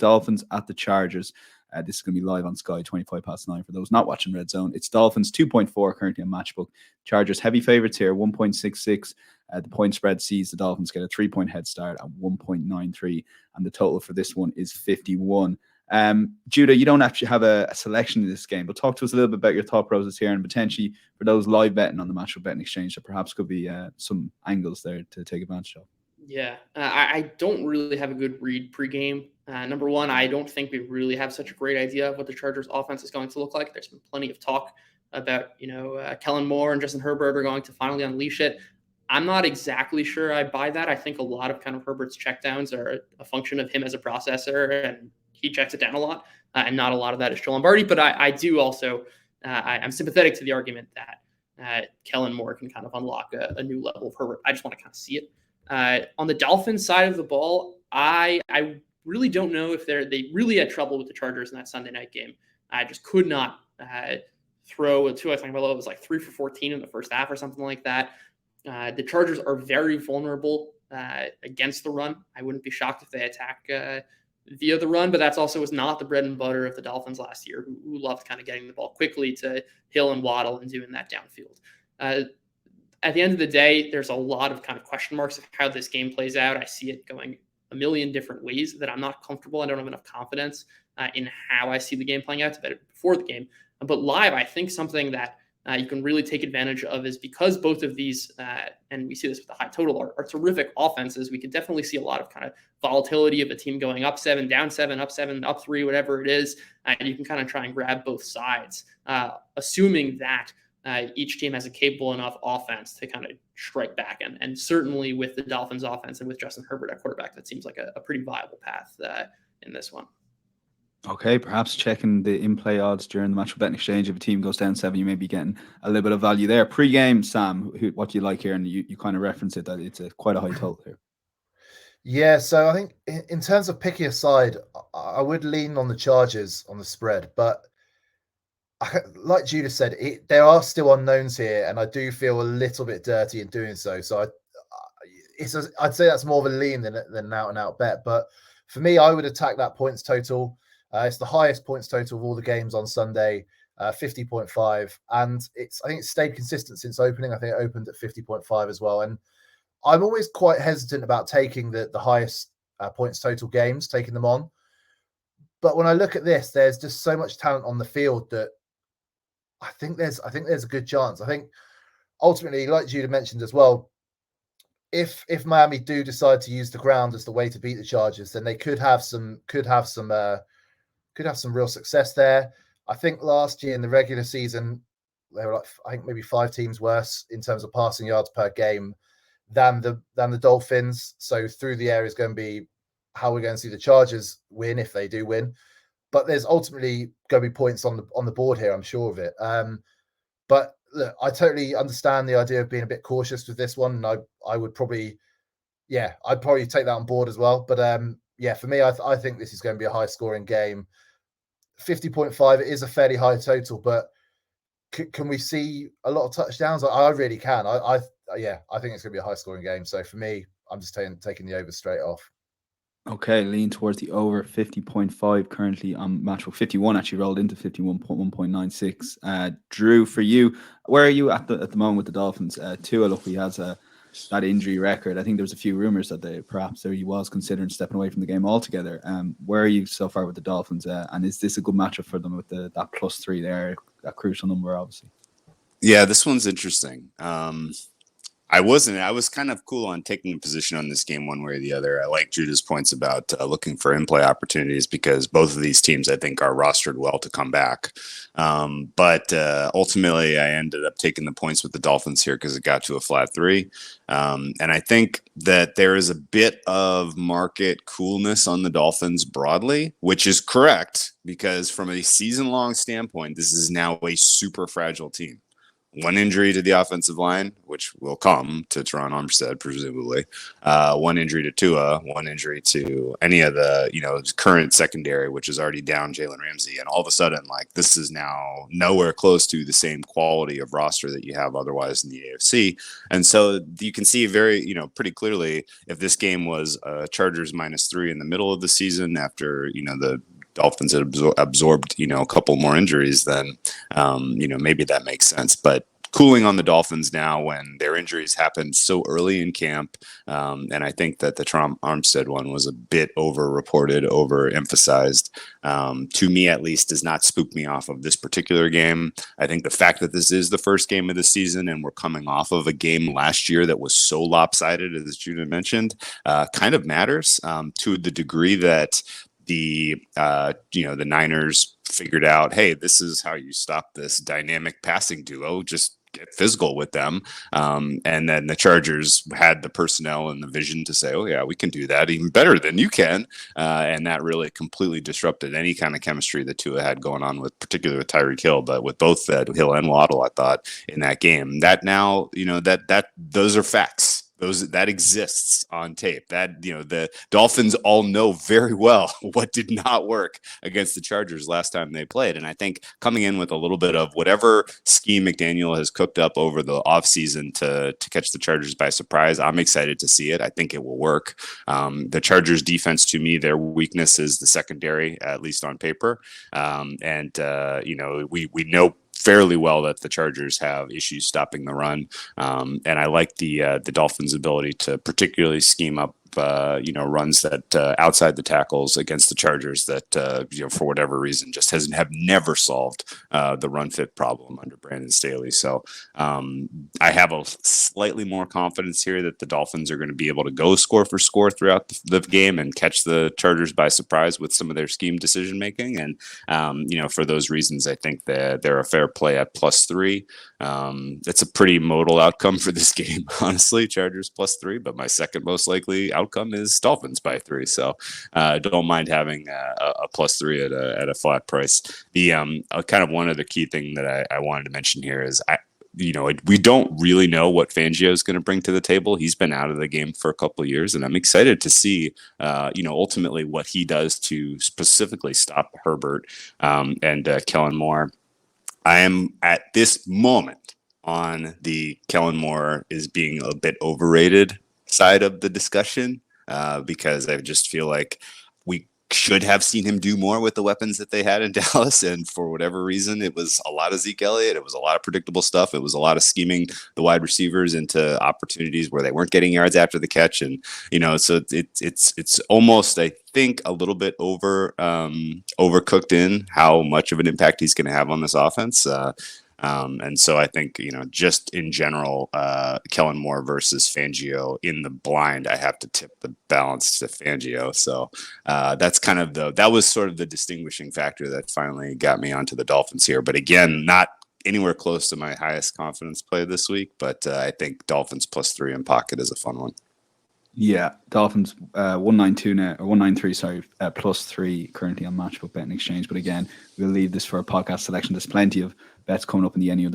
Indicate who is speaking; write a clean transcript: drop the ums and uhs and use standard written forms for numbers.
Speaker 1: Dolphins at the Chargers. This is going to be live on Sky, 9:25 for those not watching Red Zone. It's Dolphins 2.4 currently on Matchbook. Chargers heavy favorites here, 1.66. The point spread sees the Dolphins get a 3-point head start at 1.93, and the total for this one is 51. Judah, you don't actually have a selection in this game, but talk to us a little bit about your thought process here, and potentially for those live betting on the Matchbook Betting Exchange, there perhaps could be some angles there to take advantage of.
Speaker 2: Yeah, I don't really have a good read pregame. Number one, I don't think we really have such a great idea of what the Chargers offense is going to look like. There's been plenty of talk about, Kellen Moore and Justin Herbert are going to finally unleash it. I'm not exactly sure I buy that. I think a lot of kind of Herbert's checkdowns are a function of him as a processor, and he checks it down a lot, and not a lot of that is Joe Lombardi. But I do also, I'm sympathetic to the argument that Kellen Moore can kind of unlock a new level of Herbert. I just want to kind of see it. On the Dolphins side of the ball, I really don't know if they really had trouble with the Chargers in that Sunday night game. I just could not throw a two. I think it was like 3 for 14 in the first half or something like that. The Chargers are very vulnerable against the run. I wouldn't be shocked if they attack via the run, but that's also was not the bread and butter of the Dolphins last year, who loved kind of getting the ball quickly to Hill and Waddle and doing that downfield. At the end of the day, there's a lot of kind of question marks of how this game plays out. I see it going a million different ways that I'm not comfortable. I don't have enough confidence in how I see the game playing out to bet it before the game. But live, I think something that you can really take advantage of is because both of these, and we see this with the high total, are terrific offenses. We could definitely see a lot of kind of volatility of a team going up 7, down 7, up 7, up 3, whatever it is. And you can kind of try and grab both sides, assuming that each team has a capable enough offense to kind of strike back. And certainly with the Dolphins offense and with Justin Herbert at quarterback, that seems like a pretty viable path in this one.
Speaker 1: Okay, perhaps checking the in-play odds during the Matchbook Betting Exchange. If a team goes down 7, you may be getting a little bit of value there. Pre-game, Sam, what do you like here? And you kind of reference it, that it's quite a high total here.
Speaker 3: Yeah, so I think in terms of picking a side, I would lean on the Chargers on the spread. But like Judah said, there are still unknowns here, and I do feel a little bit dirty in doing so. So I'd say that's more of a lean than an out-and-out bet. But for me, I would attack that points total. It's the highest points total of all the games on Sunday, 50.5. And I think it's stayed consistent since opening. I think it opened at 50.5 as well. And I'm always quite hesitant about taking the highest points total games, taking them on. But when I look at this, there's just so much talent on the field that I think there's a good chance. I think ultimately, like Judah mentioned as well, if Miami do decide to use the ground as the way to beat the Chargers, then they could have some real success there. I think last year in the regular season, they were I think maybe 5 teams worse in terms of passing yards per game than the Dolphins. So through the air is going to be how we're going to see the Chargers win if they do win. But there's ultimately going to be points on the board here, I'm sure of it. But look, I totally understand the idea of being a bit cautious with this one. And I'd probably take that on board as well. But for me, I think this is going to be a high scoring game. 50.5, it is a fairly high total, but can we see a lot of touchdowns? I really can. I think it's going to be a high scoring game. So for me, I'm just taking the over straight off.
Speaker 1: Okay, lean towards the over. 50.5 currently on Matchbook. 51 actually rolled into 51.1.96. Drew, for you, where are you at the moment with the Dolphins? Tua, look, he has that injury record. I think there was a few rumors that perhaps he was considering stepping away from the game altogether. Where are you so far with the Dolphins? And is this a good matchup for them with that +3 there, that crucial number, obviously?
Speaker 4: Yeah, this one's interesting. I was kind of cool on taking a position on this game one way or the other. I like Judah's points about looking for in-play opportunities because both of these teams, I think, are rostered well to come back. But ultimately, I ended up taking the points with the Dolphins here because it got to a flat 3. And I think that there is a bit of market coolness on the Dolphins broadly, which is correct because from a season-long standpoint, this is now a super fragile team. one injury to the offensive line, which will come to Teron Armstead, presumably, one injury to Tua, one injury to any of the, current secondary, which is already down Jalen Ramsey. And all of a sudden, like, this is now nowhere close to the same quality of roster that you have otherwise in the AFC. And so you can see very, pretty clearly if this game was Chargers -3 in the middle of the season after, the Dolphins had absorbed, a couple more injuries, then, maybe that makes sense. But cooling on the Dolphins now when their injuries happened so early in camp. And I think that the Teron Armstead one was a bit over-reported, over-emphasized. To me, at least, does not spook me off of this particular game. I think the fact that this is the first game of the season and we're coming off of a game last year that was so lopsided, as Judah mentioned, kind of matters to the degree that the Niners figured out, hey, this is how you stop this dynamic passing duo. Just get physical with them. And then the Chargers had the personnel and the vision to say, oh, yeah, we can do that even better than you can. And that really completely disrupted any kind of chemistry that Tua had going on with, particularly with Tyreek Hill, but with both Hill and Waddle, I thought, in that game. That now, those are facts. That exists on tape. That, the Dolphins all know very well what did not work against the Chargers last time they played. And I think coming in with a little bit of whatever scheme McDaniel has cooked up over the offseason to catch the Chargers by surprise, I'm excited to see it. I think it will work. The Chargers defense, to me, their weakness is the secondary, at least on paper. We know fairly well that the Chargers have issues stopping the run. And I like the Dolphins' ability to particularly scheme up runs that outside the tackles against the Chargers that, for whatever reason, just have never solved the run fit problem under Brandon Staley. So I have a slightly more confidence here that the Dolphins are going to be able to go score for score throughout the game and catch the Chargers by surprise with some of their scheme decision making. And, for those reasons, I think that they're a fair play at +3. It's a pretty modal outcome for this game, honestly, Chargers +3, but my second most likely outcome is Dolphins by 3. So don't mind having a +3 at a flat price. The kind of one other key thing that I wanted to mention here is we don't really know what Fangio is going to bring to the table. He's been out of the game for a couple of years, and I'm excited to see, ultimately what he does to specifically stop Herbert and Kellen Moore. I am at this moment on the Kellen Moore is being a bit overrated side of the discussion because I just feel like we should have seen him do more with the weapons that they had in Dallas. And for whatever reason, it was a lot of Zeke Elliott. It was a lot of predictable stuff. It was a lot of scheming the wide receivers into opportunities where they weren't getting yards after the catch. And, so it's almost, I think, a little bit overcooked in how much of an impact he's going to have on this offense. And so I think, just in general, Kellen Moore versus Fangio in the blind, I have to tip the balance to Fangio. So that's kind of that was sort of the distinguishing factor that finally got me onto the Dolphins here. But again, not anywhere close to my highest confidence play this week. But I think Dolphins +3 in pocket is a fun one.
Speaker 1: Yeah, Dolphins 192 now, or 193, sorry, +3 currently on Matchbook Betting Exchange. But again, we'll leave this for a podcast selection. There's plenty of bets coming up in the Any Other